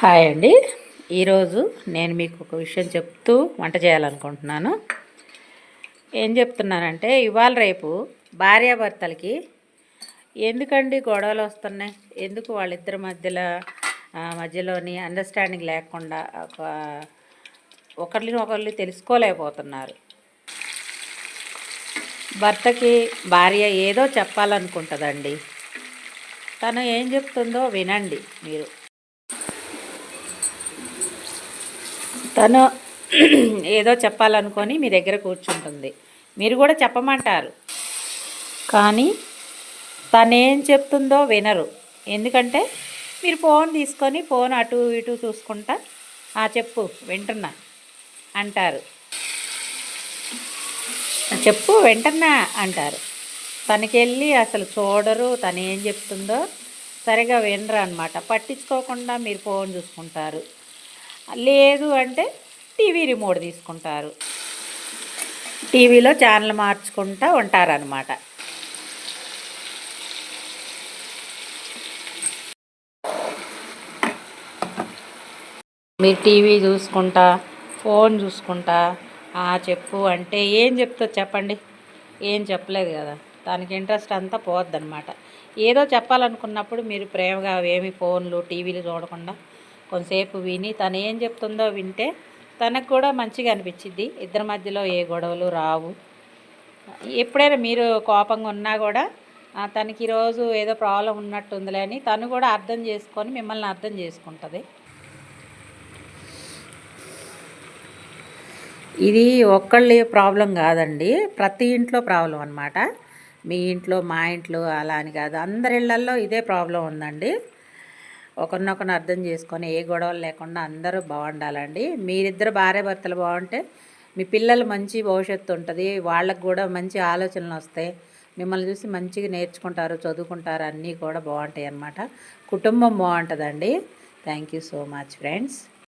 Hi అండి. ఈరోజు నేను మీకు ఒక విషయం చెప్తూ వంట చేయాలనుకుంటున్నాను. ఏం చెప్తున్నానంటే ఇవాళ రేపు భార్యాభర్తలకి ఎందుకండి గొడవలు వస్తున్నాయి, ఎందుకు వాళ్ళిద్దరి మధ్యలోని అండర్స్టాండింగ్ లేకుండా ఒకరిని ఒకళ్ళు తెలుసుకోలేకపోతున్నారు. భర్తకి భార్య ఏదో చెప్పాలనుకుంటుందండి, తను ఏం చెప్తుందో వినండి మీరు. తను ఏదో చెప్పాలనుకొని మీ దగ్గర కూర్చుంటుంది, మీరు కూడా చెప్పమంటారు, కానీ తనేం చెప్తుందో వినరు. ఎందుకంటే మీరు ఫోన్ తీసుకొని ఫోన్ అటు ఇటు చూసుకుంటా చెప్పు వింటున్నా అంటారు, చెప్పు వింటున్నా అంటారు. తనకెళ్ళి అసలు చూడరు, తను ఏం చెప్తుందో సరిగా వినరు అనమాట. పట్టించుకోకుండా మీరు ఫోన్ చూసుకుంటారు, లేదు అంటే టీవీ రిమోట్ తీసుకుంటారు, టీవీలో ఛానల్ మార్చుకుంటూ ఉంటారనమాట. మీరు టీవీ చూసుకుంటా ఫోన్ చూసుకుంటా చెప్పు అంటే ఏం చెప్తుంది చెప్పండి? ఏం చెప్పలేదు కదా. దానికి ఇంట్రెస్ట్ అంతా పోద్దనమాట. ఏదో చెప్పాలనుకున్నప్పుడు మీరు ప్రేమగా ఏమి ఫోన్లు టీవీలు చూడకుండా కొంతసేపు విని తను ఏం చెప్తుందో వింటే తనకు కూడా మంచిగా అనిపించిద్ది. ఇద్దరి మధ్యలో ఏ గొడవలు రావు. ఎప్పుడైనా మీరు కోపంగా ఉన్నా కూడా తనకి ఈరోజు ఏదో ప్రాబ్లం ఉన్నట్టుందిలే అని తను కూడా అర్థం చేసుకొని మిమ్మల్ని అర్థం చేసుకుంటుంది. ఇది ఒక్కళ్ళ ప్రాబ్లం కాదండి, ప్రతి ఇంట్లో ప్రాబ్లం అనమాట. మీ ఇంట్లో మా ఇంట్లో అలా అని కాదు, అందరి ఇళ్లల్లో ఇదే ప్రాబ్లం ఉందండి. ఒకరినొకరిని అర్థం చేసుకొని ఏ గొడవలు లేకుండా అందరూ బాగుండాలండి. మీరిద్దరు భార్యాభర్తలు బాగుంటే మీ పిల్లలు మంచి భవిష్యత్తు ఉంటుంది, వాళ్ళకు కూడా మంచి ఆలోచనలు వస్తాయి, మిమ్మల్ని చూసి మంచిగా నేర్చుకుంటారు, చదువుకుంటారు, అన్నీ కూడా బాగుంటాయి అన్నమాట. కుటుంబం బాగుంటుందండి. Thank you so much friends.